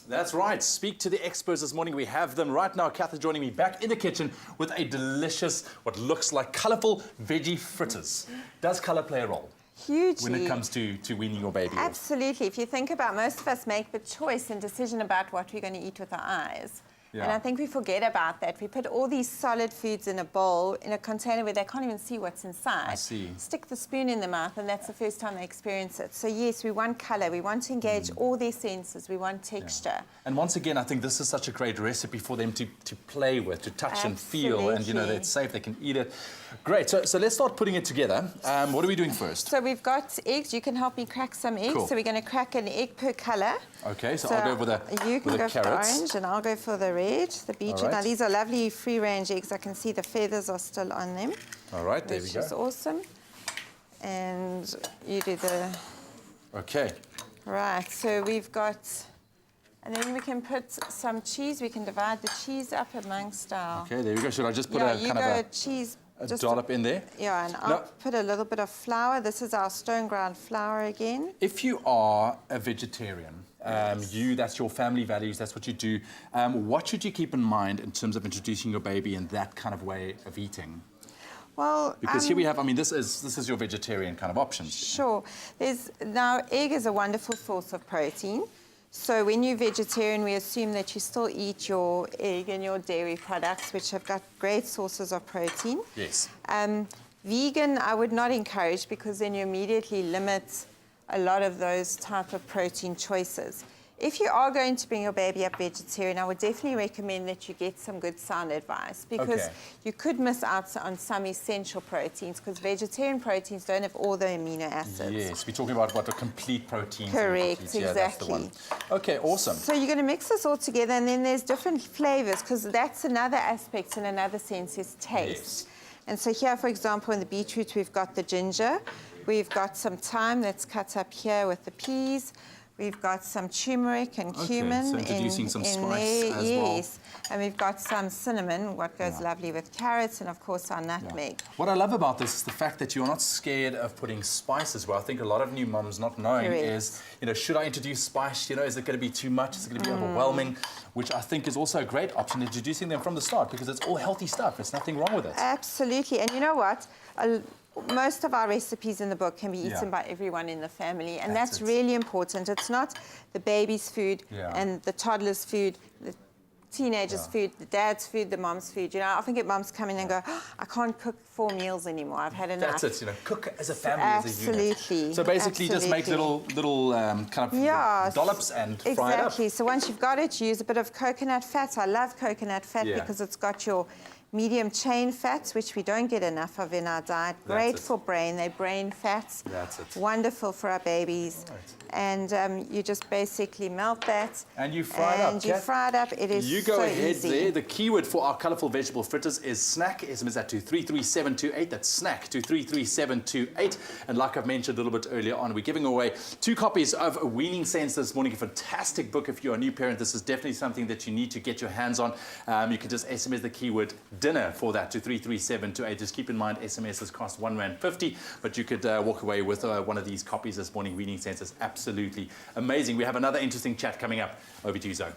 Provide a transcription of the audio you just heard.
That's right. Speak to the experts this morning. We have them right now. Kath is joining me back in the kitchen with a delicious, what looks like colourful veggie fritters. Does colour play a role? Hugely. When it comes to weaning your baby off? Absolutely. If you think about, most of us make the choice and decision about what we're going to eat with our eyes. Yeah. And I think we forget about that. We put all these solid foods in a bowl, in a container where they can't even see what's inside. I see. Stick the spoon in the mouth, and that's the first time they experience it. So yes, we want colour. We want to engage all their senses. We want texture. Yeah. And once again, I think this is such a great recipe for them to play with, to touch and feel, and you know, it's safe, they can eat it. Great, so let's start putting it together. What are we doing first? So we've got eggs. You can help me crack some eggs. Cool. So we're going to crack an egg per colour. Okay, so I'll go with You can go for the carrots. orange, and I'll go for the red, the beetroot. Right. Now these are lovely free-range eggs. I can see the feathers are still on them. All right, there we go. Which is awesome. And you do the... Okay. Right, so we've got... And then we can put some cheese. We can divide the cheese up amongst our... Okay, there we go. Should I just put cheese... a dollop in there? Yeah, and I'll put a little bit of flour. This is our stone ground flour again. If you are a vegetarian, that's your family values, that's what you do, what should you keep in mind in terms of introducing your baby in that kind of way of eating? Well, because here we have, I mean, this is your vegetarian kind of options. Sure. Now, egg is a wonderful source of protein. So when you're vegetarian, we assume that you still eat your egg and your dairy products, which have got great sources of protein. Yes. Vegan, I would not encourage, because then you immediately limit a lot of those type of protein choices. If you are going to bring your baby up vegetarian, I would definitely recommend that you get some good sound advice, because you could miss out on some essential proteins, because vegetarian proteins don't have all the amino acids. Yes, we're talking about what a complete protein. Correct, exactly. Yeah, that's the one. Okay, awesome. So you're going to mix this all together, and then there's different flavors, because that's another aspect, in another sense, is taste. Yes. And so here, for example, in the beetroot, we've got the ginger. We've got some thyme that's cut up here with the peas. We've got some turmeric and cumin so introducing some spice there, as yes. And we've got some cinnamon, what goes lovely with carrots, and of course our nutmeg. What I love about this is the fact that you're not scared of putting spices. Well, I think a lot of new mums not knowing is, you know, should I introduce spice? You know, is it going to be too much? Is it going to be overwhelming? Which I think is also a great option, introducing them from the start, because it's all healthy stuff. There's nothing wrong with it. Absolutely. And you know what? Most of our recipes in the book can be eaten by everyone in the family, and that's really important. It's not the baby's food and the toddler's food, the teenager's food, the dad's food, the mom's food. You know, I often get moms come in and go, oh, I can't cook 4 meals anymore. I've had enough. That's it, you know, cook as a family, as a unit. Absolutely. So basically just make little kind of dollops and fry it up. Exactly. So once you've got it, you use a bit of coconut fat. I love coconut fat because it's got your medium chain fats, which we don't get enough of in our diet. Great for brain. They're brain fats. That's it. Wonderful for our babies. Right. And you just basically melt that. And you fry it up. And you fry it up. It is so easy. You go ahead there. The keyword for our colourful vegetable fritters is snack. SMS at 233728. That's snack, 233728. And like I've mentioned a little bit earlier on, we're giving away 2 copies of Weaning Sense this morning. A fantastic book. If you're a new parent, this is definitely something that you need to get your hands on. You can just SMS the keyword dinner for that to 233728. Just keep in mind, SMSs cost R1.50, but you could walk away with one of these copies this morning. Weaning Sense is absolutely amazing. We have another interesting chat coming up. Over to you, Zoe.